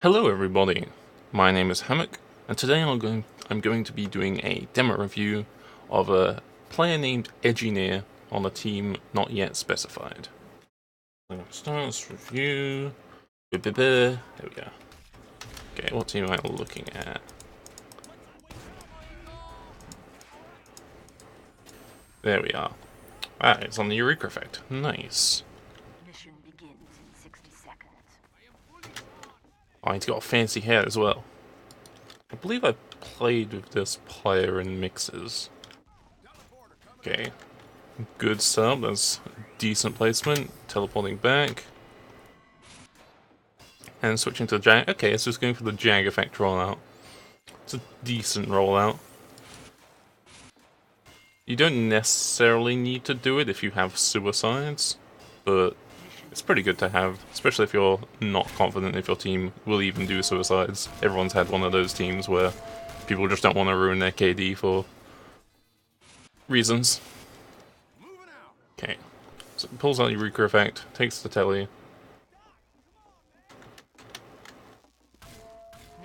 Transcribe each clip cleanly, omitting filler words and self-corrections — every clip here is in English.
Hello everybody, my name is Hammock, and today I'm going to be doing a demo review of a player named Edgyneer on a team not yet specified. Starts review. There we go. Okay, what team am I looking at? There we are. Ah, it's on the Eureka effect. Nice. Mission begins in 60 seconds. Oh, he's got fancy hair as well. I believe I played with this player in mixes. Okay. Good sub, that's decent placement. Teleporting back. And switching to Jag. Okay, so it's going for the Jag effect rollout. It's a decent rollout. You don't necessarily need to do it if you have suicides, but it's pretty good to have, especially if you're not confident if your team will even do suicides. Everyone's had one of those teams where people just don't want to ruin their KD for reasons. Okay, so it pulls out Eureka effect, takes the telly.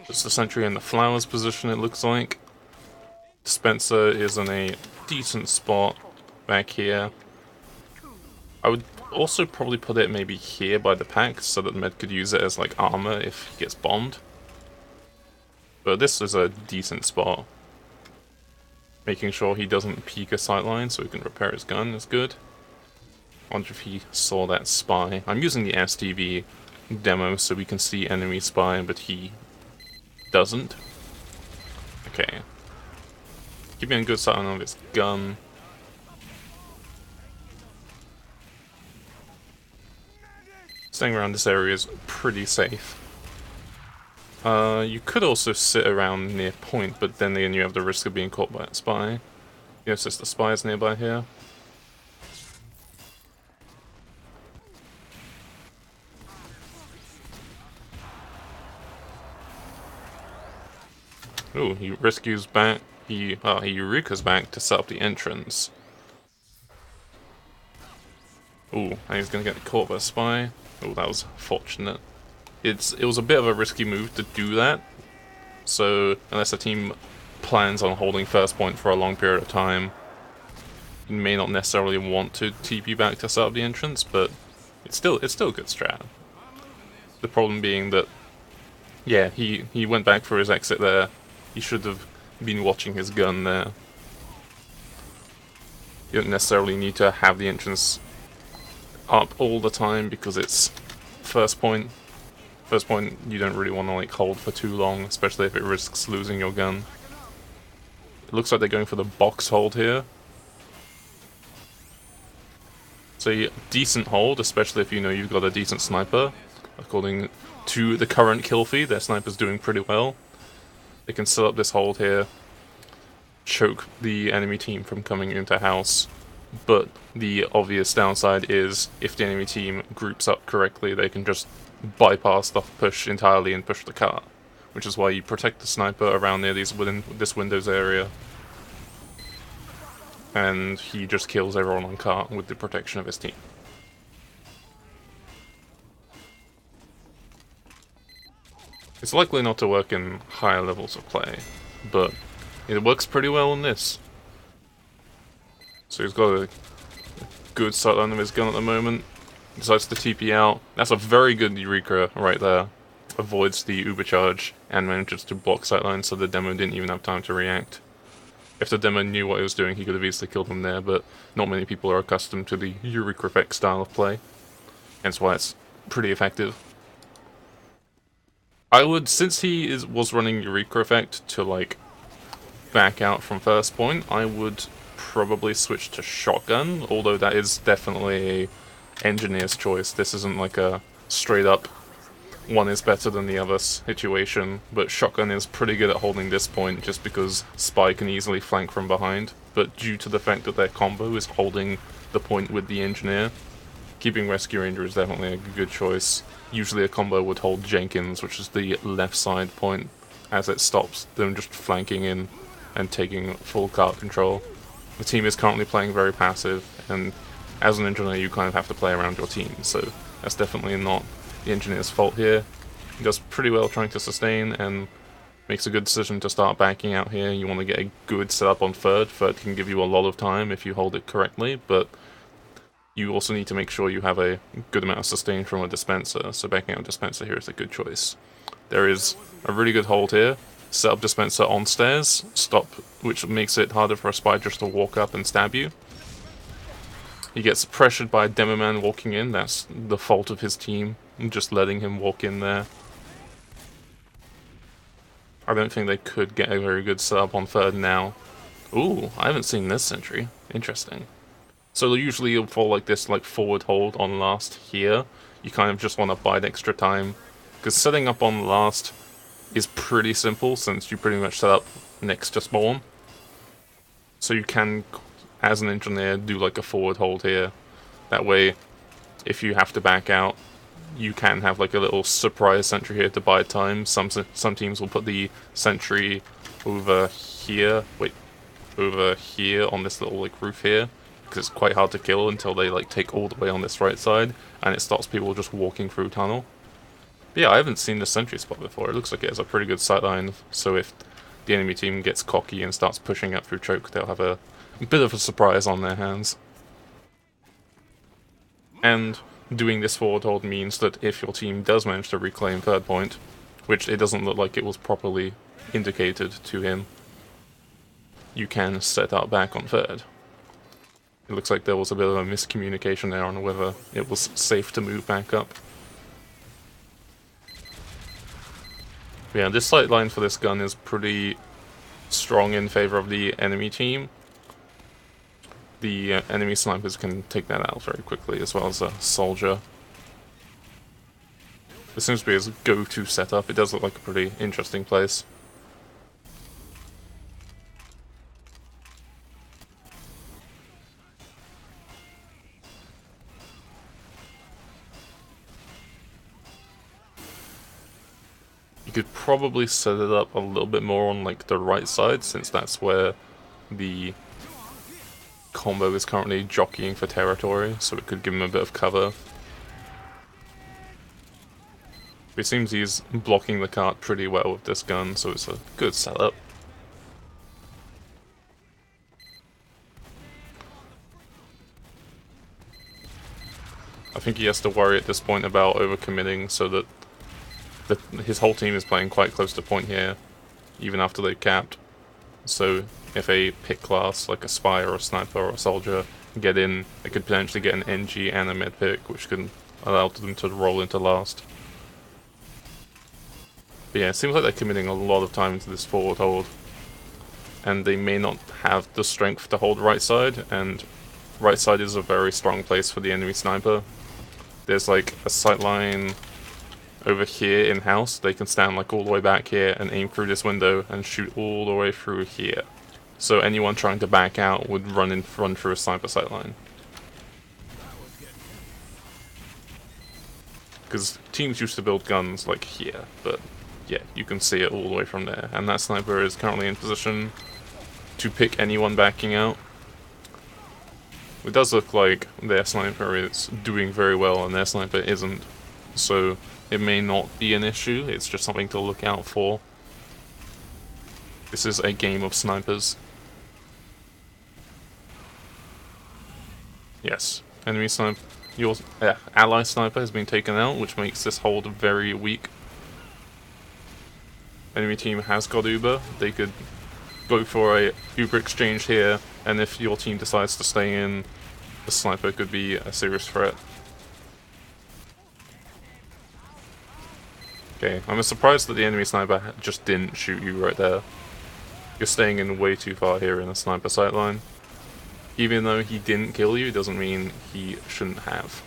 It's the sentry in the flowers position, it looks like. Dispenser is in a decent spot back here. I would also probably put it maybe here by the pack so that Med could use it as like armor if he gets bombed. But this is a decent spot. Making sure he doesn't peek a sightline so he can repair his gun is good. I wonder if he saw that spy. I'm using the STV demo so we can see enemy spy, but he doesn't. Okay. Keeping a good sight on his gun. Staying around this area is pretty safe. You could also sit around near point, but then again you have the risk of being caught by a spy. Yes, there's the spies nearby here. Ooh, he rescues back. He Eureka's back to set up the entrance. Ooh, and he's gonna get caught by a spy. Oh, that was fortunate. It was a bit of a risky move to do that. So unless a team plans on holding first point for a long period of time, you may not necessarily want to TP back to set up the entrance, but it's still a good strat. The problem being that, yeah, he went back for his exit there. He should have been watching his gun there. You don't necessarily need to have the entrance up all the time because it's first point. First point, you don't really want to like hold for too long, especially if it risks losing your gun. It looks like they're going for the box hold here. It's a decent hold, especially if you know you've got a decent sniper. According to the current kill feed, their sniper's doing pretty well. They can set up this hold here, choke the enemy team from coming into house, but the obvious downside is if the enemy team groups up correctly, they can just bypass the push entirely and push the car, which is why you protect the sniper around near this windows area, and he just kills everyone on cart with the protection of his team. It's likely not to work in higher levels of play, but it works pretty well in this. So he's got a good sightline of his gun at the moment. Decides to TP out. That's a very good Eureka right there. Avoids the Ubercharge and manages to block sightline so the demo didn't even have time to react. If the demo knew what he was doing, he could have easily killed him there, but not many people are accustomed to the Eureka effect style of play. Hence why it's pretty effective. I would, since he was running Eureka effect to like back out from first point, I would probably switch to shotgun, although that is definitely a engineer's choice. This isn't like a straight up one is better than the other situation, but shotgun is pretty good at holding this point just because spy can easily flank from behind, but due to the fact that their combo is holding the point with the engineer, keeping rescue ranger is definitely a good choice. Usually a combo would hold Jenkins, which is the left side point, as it stops them just flanking in and taking full cart control. The team is currently playing very passive, and as an engineer you kind of have to play around your team, so that's definitely not the engineer's fault here. He does pretty well trying to sustain and makes a good decision to start backing out here. You want to get a good setup on third. Third can give you a lot of time if you hold it correctly, but you also need to make sure you have a good amount of sustain from a dispenser, so backing out dispenser here is a good choice. There is a really good hold here. Set up dispenser on stairs, stop, which makes it harder for a spy just to walk up and stab you. He gets pressured by a demo man walking in, that's the fault of his team, just letting him walk in there. I don't think they could get a very good setup on third now. Ooh, I haven't seen this sentry. Interesting. So usually you'll fall like this, like forward hold on last here. You kind of just want to bide extra time, because setting up on last is pretty simple since you pretty much set up next to spawn. So you can, as an engineer, do like a forward hold here. That way, if you have to back out, you can have like a little surprise sentry here to buy time. Some teams will put the sentry over here. Wait, over here on this little like roof here, because it's quite hard to kill until they like take all the way on this right side, and it stops people just walking through tunnel. But yeah, I haven't seen the sentry spot before. It looks like it has a pretty good sightline, so if the enemy team gets cocky and starts pushing up through choke, they'll have a bit of a surprise on their hands. And doing this forward hold means that if your team does manage to reclaim third point, which it doesn't look like it was properly indicated to him, you can set out back on third. It looks like there was a bit of a miscommunication there on whether it was safe to move back up. But yeah, this sight line for this gun is pretty strong in favor of the enemy team. The enemy snipers can take that out very quickly, as well as a soldier. This seems to be his go-to setup. It does look like a pretty interesting place. You could probably set it up a little bit more on like the right side, since that's where the combo is currently jockeying for territory, so it could give him a bit of cover. It seems he's blocking the cart pretty well with this gun, so it's a good setup. I think he has to worry at this point about overcommitting, so that his whole team is playing quite close to point here, even after they've capped. So if a pick class, like a spy or a sniper or a soldier, get in, they could potentially get an NG and a med pick, which can allow them to roll into last. But yeah, it seems like they're committing a lot of time to this forward hold, and they may not have the strength to hold right side, and right side is a very strong place for the enemy sniper. There's like a sight line over here in-house. They can stand like all the way back here and aim through this window and shoot all the way through here. So anyone trying to back out would run through a sniper sight line. Because teams used to build guns like here, but yeah, you can see it all the way from there. And that sniper is currently in position to pick anyone backing out. It does look like their sniper is doing very well and their sniper isn't. So it may not be an issue, it's just something to look out for. This is a game of snipers. Yes, enemy sniper, your ally sniper has been taken out, which makes this hold very weak. Enemy team has got Uber, they could go for a Uber exchange here, and if your team decides to stay in, the sniper could be a serious threat. Okay, I'm surprised that the enemy sniper just didn't shoot you right there. You're staying in way too far here in a sniper sight line. Even though he didn't kill you, doesn't mean he shouldn't have.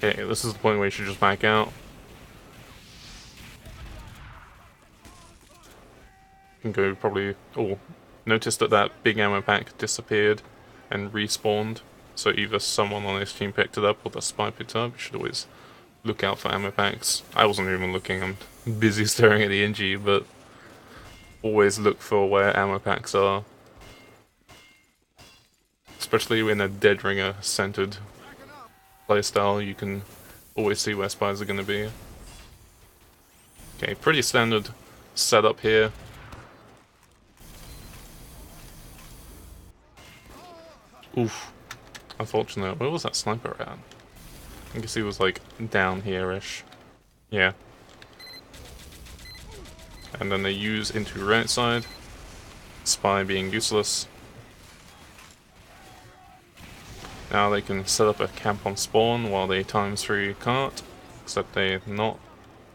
Okay, this is the point where you should just back out. You can go probably... Oh, notice that that big ammo pack disappeared and respawned. So either someone on this team picked it up or the spy picked it up. You should always look out for ammo packs. I wasn't even looking, I'm busy staring at the NG, but always look for where ammo packs are. Especially in a Dead Ringer centered playstyle, you can always see where spies are going to be. Okay, pretty standard setup here. Oof. Unfortunate. Where was that sniper at? I guess he was like down here-ish. Yeah. And then they use into right side. Spy being useless. Now they can set up a camp on spawn while they ×3 cart. Except they're not.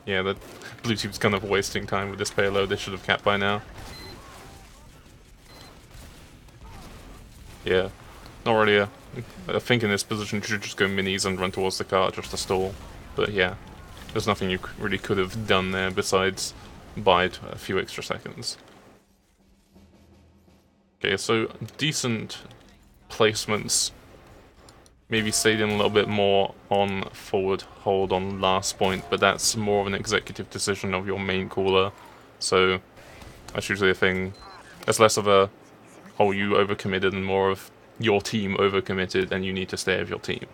Yeah, the blue team's kind of wasting time with this payload. They should have capped by now. Yeah. Not really a... I think in this position you should just go minis and run towards the cart just to stall. But yeah, there's nothing you really could have done there besides bide a few extra seconds. Okay, so decent placements. Maybe stayed in a little bit more on forward hold on last point, but that's more of an executive decision of your main caller. So that's usually a thing. That's less of a, oh, you overcommitted, and more of your team overcommitted and you need to stay with your team.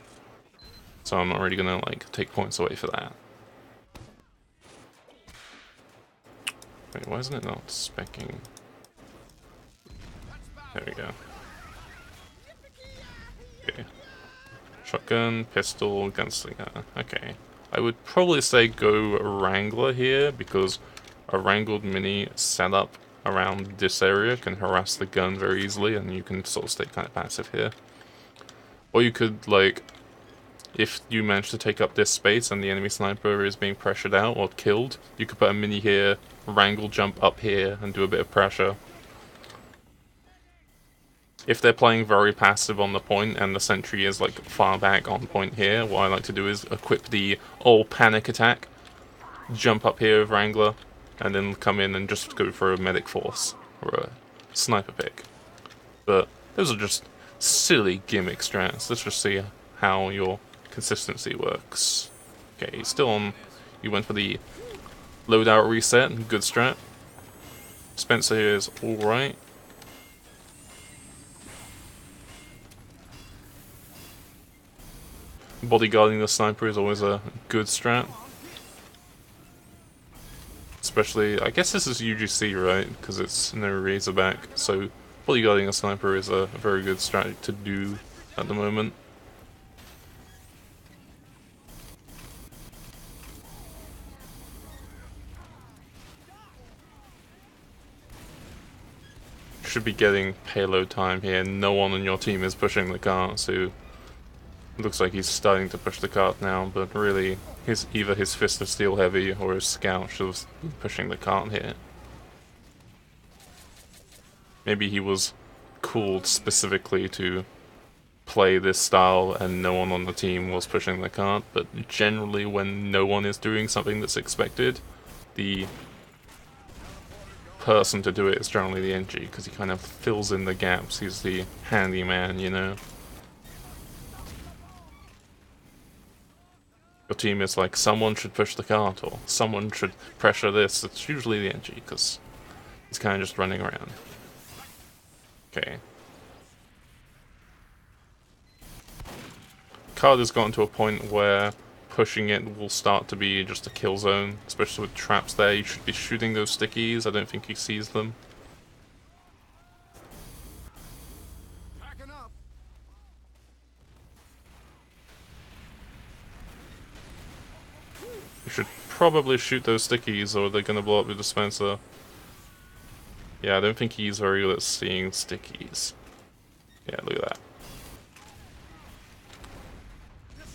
So I'm not really gonna like take points away for that. Wait, why isn't it not speccing? There we go. Okay. Shotgun, pistol, gunslinger. Okay. I would probably say go Wrangler here, because a wrangled mini setup around this area can harass the gun very easily, and you can sort of stay kind of passive here. Or you could, like, if you manage to take up this space and the enemy sniper is being pressured out or killed, you could put a mini here, wrangle jump up here, and do a bit of pressure. If they're playing very passive on the point and the sentry is like far back on point here, what I like to do is equip the old panic attack, jump up here with Wrangler, and then come in and just go for a medic force or a sniper pick. But those are just silly gimmick strats. Let's just see how your consistency works. Okay, still on. You went for the loadout reset, good strat. Spencer here is alright. Bodyguarding the sniper is always a good strat. Especially, I guess this is UGC, right? Because it's no Razorback, so bodyguarding a sniper is a very good strat to do at the moment. Should be getting payload time here. No one on your team is pushing the cart, so looks like he's starting to push the cart now, but really, either his Fist of Steel Heavy or his Scout should have been pushing the cart here. Maybe he was called specifically to play this style and no one on the team was pushing the cart, but generally when no one is doing something that's expected, the person to do it is generally the NG, because he kind of fills in the gaps. He's the handyman, you know? Your team is like, someone should push the cart, or someone should pressure this. It's usually the NG, because he's kind of just running around. Okay. Card has gotten to a point where pushing it will start to be just a kill zone, especially with traps there. You should be shooting those stickies. I don't think he sees them. You should probably shoot those stickies or they're gonna blow up the dispenser. Yeah, I don't think he's very good at seeing stickies. Yeah, look at that.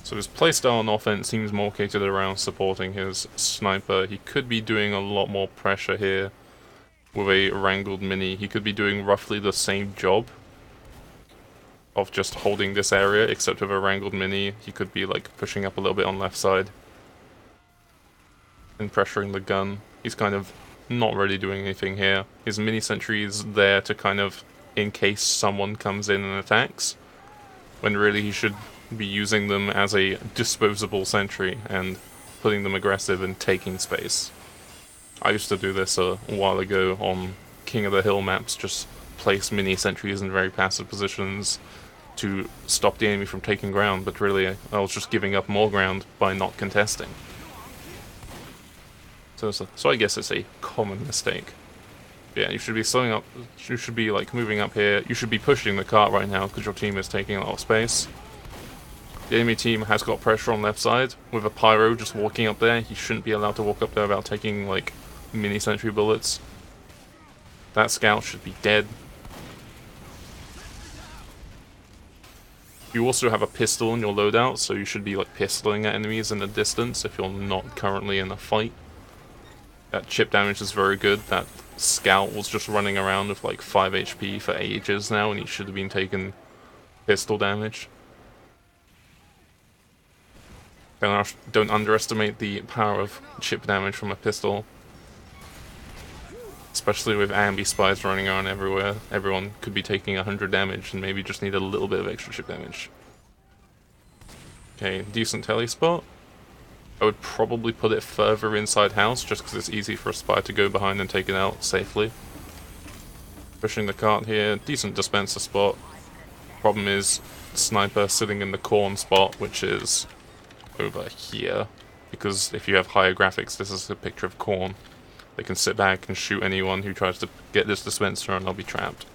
So his playstyle on offense seems more catered around supporting his sniper. He could be doing a lot more pressure here with a wrangled mini. He could be doing roughly the same job of just holding this area, except with a wrangled mini. He could be like pushing up a little bit on left side and pressuring the gun. He's kind of not really doing anything here. His mini sentry is there to kind of, in case someone comes in and attacks, when really he should be using them as a disposable sentry and putting them aggressive and taking space. I used to do this a while ago on King of the Hill maps, just place mini sentries in very passive positions, to stop the enemy from taking ground, but really I was just giving up more ground by not contesting. So I guess it's a common mistake. Yeah, you should be slowing up, you should be like moving up here, you should be pushing the cart right now because your team is taking a lot of space. The enemy team has got pressure on left side, with a pyro just walking up there. He shouldn't be allowed to walk up there without taking like mini sentry bullets. That scout should be dead. You also have a pistol in your loadout, so you should be like pistoling at enemies in the distance if you're not currently in a fight. That chip damage is very good. That scout was just running around with like 5 HP for ages now, and he should have been taking pistol damage. Don't underestimate the power of chip damage from a pistol. Especially with ambi spies running around everywhere. Everyone could be taking 100 damage and maybe just need a little bit of extra chip damage. Okay, decent tele spot. I would probably put it further inside house just because it's easy for a spy to go behind and take it out safely. Pushing the cart here, decent dispenser spot. Problem is, sniper sitting in the corn spot, which is over here. Because if you have higher graphics, this is a picture of corn. They can sit back and shoot anyone who tries to get this dispenser and they'll be trapped.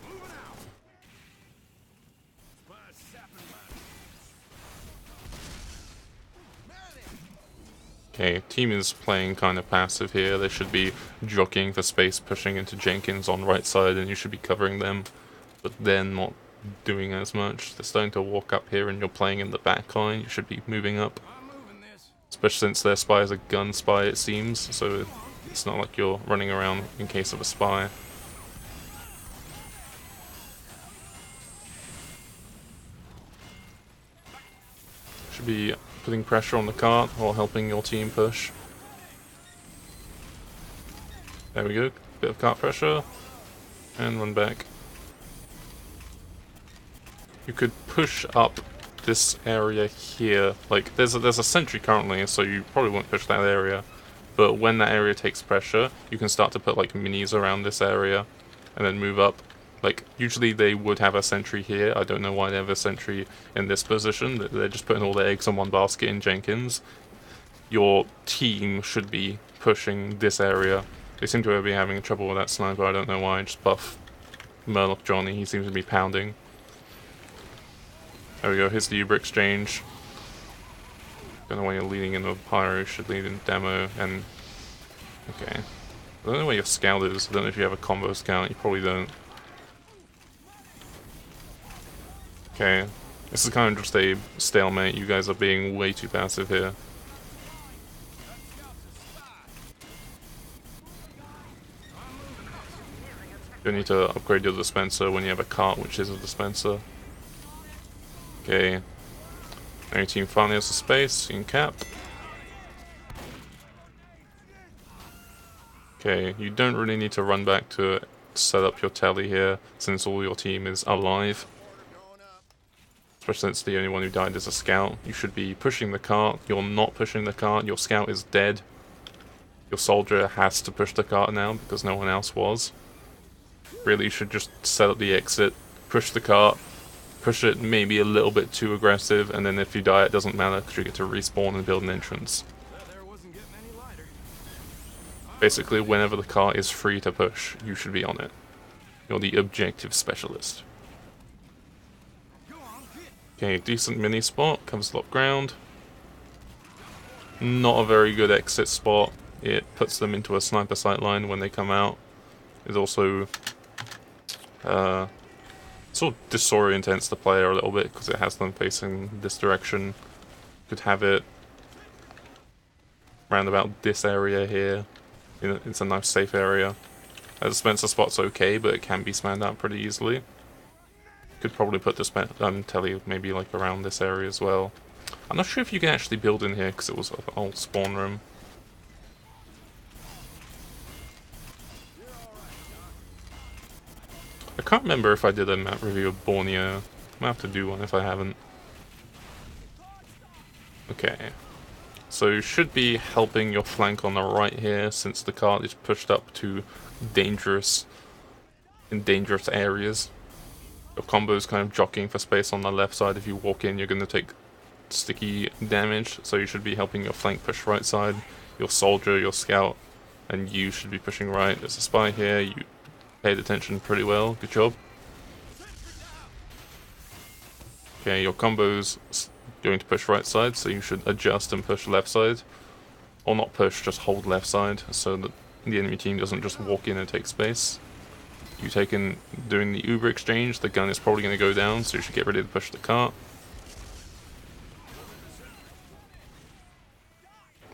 Okay, team is playing kind of passive here. They should be jockeying for space, pushing into Jenkins on right side, and you should be covering them. But they're not doing as much. They're starting to walk up here and you're playing in the back line. You should be moving up. Especially since their spy is a gun spy, it seems. So it's not like you're running around in case of a spy. Should be putting pressure on the cart or helping your team push. There we go. Bit of cart pressure. And run back. You could push up this area here. Like, there's a sentry currently, so you probably won't push that area. But when that area takes pressure, you can start to put like minis around this area and then move up. Like, usually they would have a sentry here. I don't know why they have a sentry in this position. They're just putting all their eggs in one basket in Jenkins. Your team should be pushing this area. They seem to be having trouble with that sniper. I don't know why. Just buff Murloc Johnny. He seems to be pounding. There we go. Here's the Uber exchange. Don't know why you're leading in the pyro. Should lead in demo and... Okay. I don't know where your scout is. I don't know if you have a combo scout. You probably don't. Okay. This is kind of just a stalemate. You guys are being way too passive here. You need to upgrade your dispenser when you have a cart, which is a dispenser. Okay. Now your team finally has the space. You can cap. Okay, you don't really need to run back to set up your tally here, since all your team is alive. Especially since the only one who died is a scout. You should be pushing the cart. You're not pushing the cart. Your scout is dead. Your soldier has to push the cart now because no one else was. Really, you should just set up the exit, push the cart, push it maybe a little bit too aggressive, and then if you die it doesn't matter because you get to respawn and build an entrance. Basically, whenever the cart is free to push, you should be on it. You're the objective specialist. Okay, decent mini spot, covers a lot of ground. Not a very good exit spot. It puts them into a sniper sight line when they come out. It also sort of disorientates the player a little bit because it has them facing this direction. Could have it round about this area here. It's a nice safe area. The dispenser spot's okay, but it can be spanned out pretty easily. Could probably put this telly maybe like around this area as well. I'm not sure if you can actually build in here because it was an old spawn room. I can't remember if I did a map review of Borneo. I might have to do one if I haven't. Okay. So you should be helping your flank on the right here since the cart is pushed up to dangerous areas. Your combo's kind of jockeying for space on the left side. If you walk in, you're going to take sticky damage, so you should be helping your flank push right side. Your soldier, your scout, and you should be pushing right. There's a spy here. You paid attention pretty well. Good job. Okay, your combo's going to push right side, so you should adjust and push left side. Or not push, just hold left side, so that the enemy team doesn't just walk in and take space. You take in doing the Uber exchange, the gun is probably going to go down, so you should get ready to push the cart.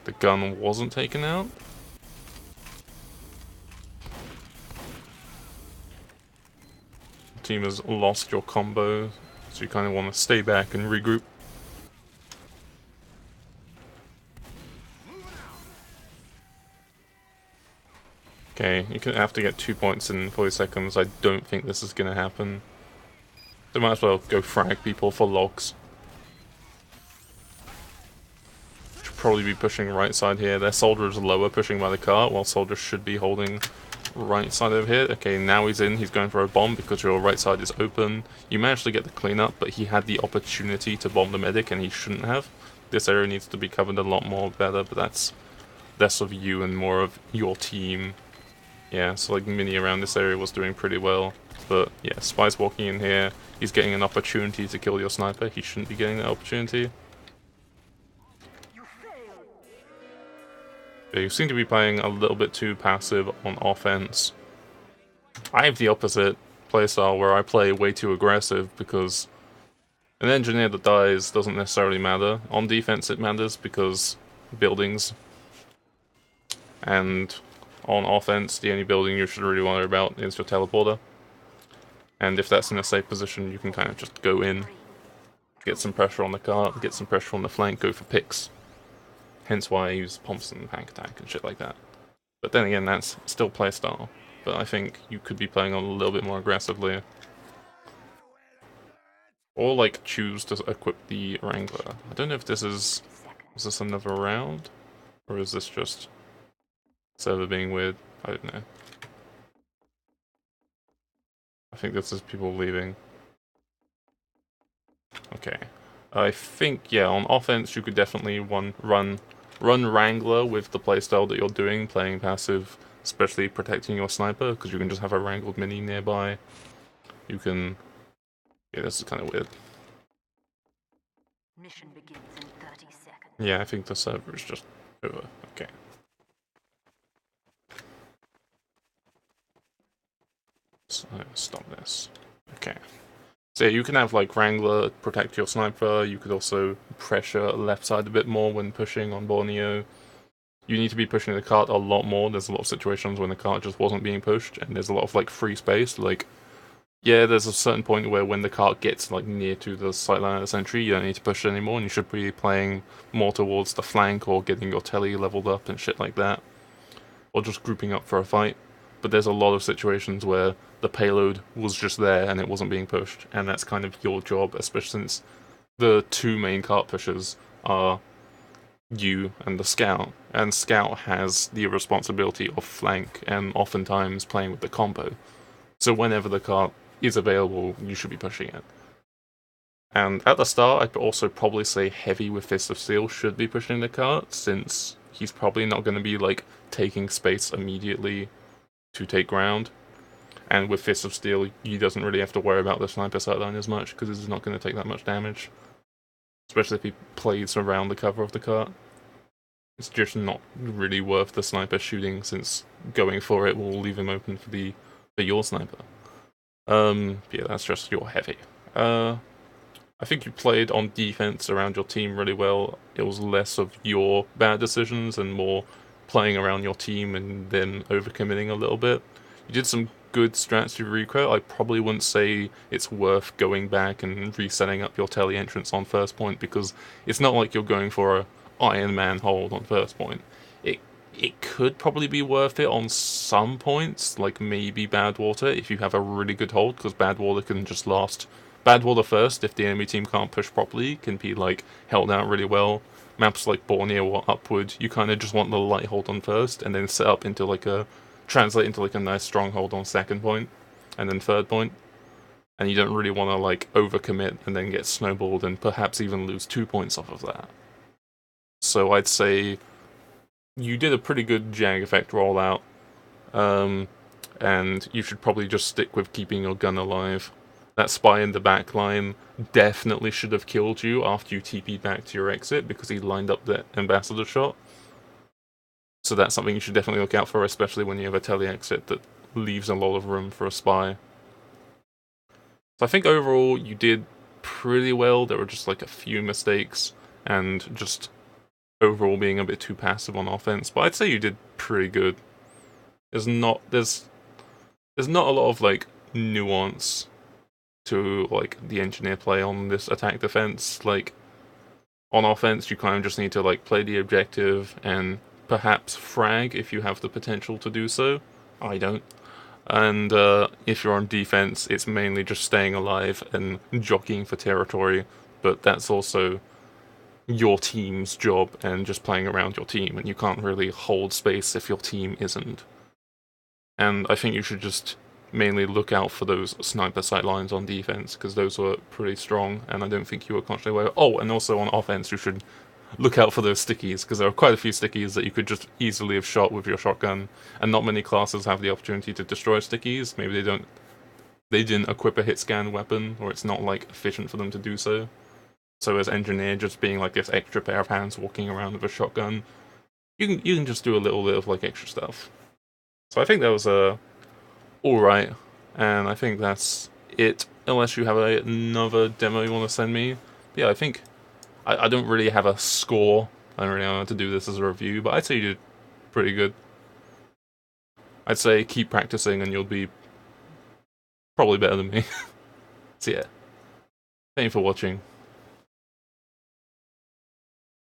The gun wasn't taken out. The team has lost your combo, so you kind of want to stay back and regroup. Okay, you can have to get 2 points in 40 seconds. I don't think this is going to happen. So might as well go frag people for logs. Should probably be pushing right side here. Their soldier is lower, pushing by the cart, while soldier should be holding right side over here. Okay, now he's in. He's going for a bomb because your right side is open. You managed to get the cleanup, but he had the opportunity to bomb the medic, and he shouldn't have. This area needs to be covered a lot more better, but that's less of you and more of your team. Yeah, so like Mini around this area was doing pretty well. But yeah, Spy's walking in here. He's getting an opportunity to kill your sniper. He shouldn't be getting that opportunity. Yeah, you seem to be playing a little bit too passive on offense. I have the opposite playstyle where I play way too aggressive because an engineer that dies doesn't necessarily matter. On defense it matters because buildings. And on offense, the only building you should really worry about is your teleporter. And if that's in a safe position, you can kind of just go in, get some pressure on the cart, get some pressure on the flank, go for picks. Hence why I use pumps and panic attack and shit like that. But then again, that's still playstyle. But I think you could be playing on a little bit more aggressively. Or like choose to equip the Wrangler. I don't know if this is this another round? Or is this just server being weird? I don't know. I think this is people leaving. Okay. I think, yeah, on offense you could definitely run Wrangler with the playstyle that you're doing, playing passive, especially protecting your sniper, because you can just have a Wrangled Mini nearby. You can... Yeah, this is kind of weird. Mission begins in 30 seconds. Yeah, I think the server is just over. Okay. So, stop this. Okay. So yeah, you can have like Wrangler protect your sniper, you could also pressure left side a bit more when pushing on Borneo. You need to be pushing the cart a lot more. There's a lot of situations when the cart just wasn't being pushed, and there's a lot of like free space. Like, yeah, there's a certain point where when the cart gets like near to the sightline of the sentry, you don't need to push it anymore, and you should be playing more towards the flank or getting your telly leveled up and shit like that. Or just grouping up for a fight. But there's a lot of situations where the payload was just there and it wasn't being pushed, and that's kind of your job, especially since the two main cart pushers are you and the scout, and scout has the responsibility of flank and oftentimes playing with the combo. So whenever the cart is available, you should be pushing it. And at the start, I'd also probably say Heavy with Fist of Steel should be pushing the cart, since he's probably not going to be like taking space immediately to take ground. And with Fist of Steel, he doesn't really have to worry about the sniper sightline as much, because he's not going to take that much damage. Especially if he plays around the cover of the cart. It's just not really worth the sniper shooting, since going for it will leave him open for your sniper. Yeah, that's just your Heavy. I think you played on defense around your team really well. It was less of your bad decisions and more playing around your team and then overcommitting a little bit. You did some good strategy recruit. I probably wouldn't say it's worth going back and resetting up your telly entrance on first point, because it's not like you're going for a Iron Man hold on first point. It could probably be worth it on some points, like maybe Badwater, if you have a really good hold, because Badwater can just last... Badwater first, if the enemy team can't push properly, can be like held out really well. Maps like Borneo or Upward, you kind of just want the light hold on first, and then set up into like a... translate into like a nice strong hold on second point, and then third point. and you don't really want to like overcommit and then get snowballed and perhaps even lose 2 points off of that. So I'd say you did a pretty good Jag effect rollout, and you should probably just stick with keeping your gun alive. That spy in the back line definitely should have killed you after you TP'd back to your exit because he lined up the ambassador shot. So that's something you should definitely look out for, especially when you have a tele exit that leaves a lot of room for a spy. So I think overall you did pretty well. There were just like a few mistakes and just overall being a bit too passive on offense, but I'd say you did pretty good. There's not a lot of like nuance to like the engineer play on this attack defense. Like on offense, you kind of just need to like play the objective and perhaps frag if you have the potential to do so. I don't. And if you're on defense, it's mainly just staying alive and jockeying for territory. But that's also your team's job and just playing around your team, and you can't really hold space if your team isn't. And I think you should just mainly look out for those sniper sight lines on defense, because those were pretty strong, and I don't think you were consciously aware. Oh, and also on offense, you should look out for those stickies, because there are quite a few stickies that you could just easily have shot with your shotgun, and not many classes have the opportunity to destroy stickies. Maybe they didn't equip a hit scan weapon, or it's not like efficient for them to do so. So as engineer, just being like this extra pair of hands walking around with a shotgun, you can just do a little bit of like extra stuff. So I think that was alright, and I think that's it. Unless you have another demo you want to send me. But yeah, I think I don't really have a score. I don't really know how to do this as a review, but I'd say you did pretty good. I'd say keep practicing and you'll be probably better than me. So yeah, thank you for watching.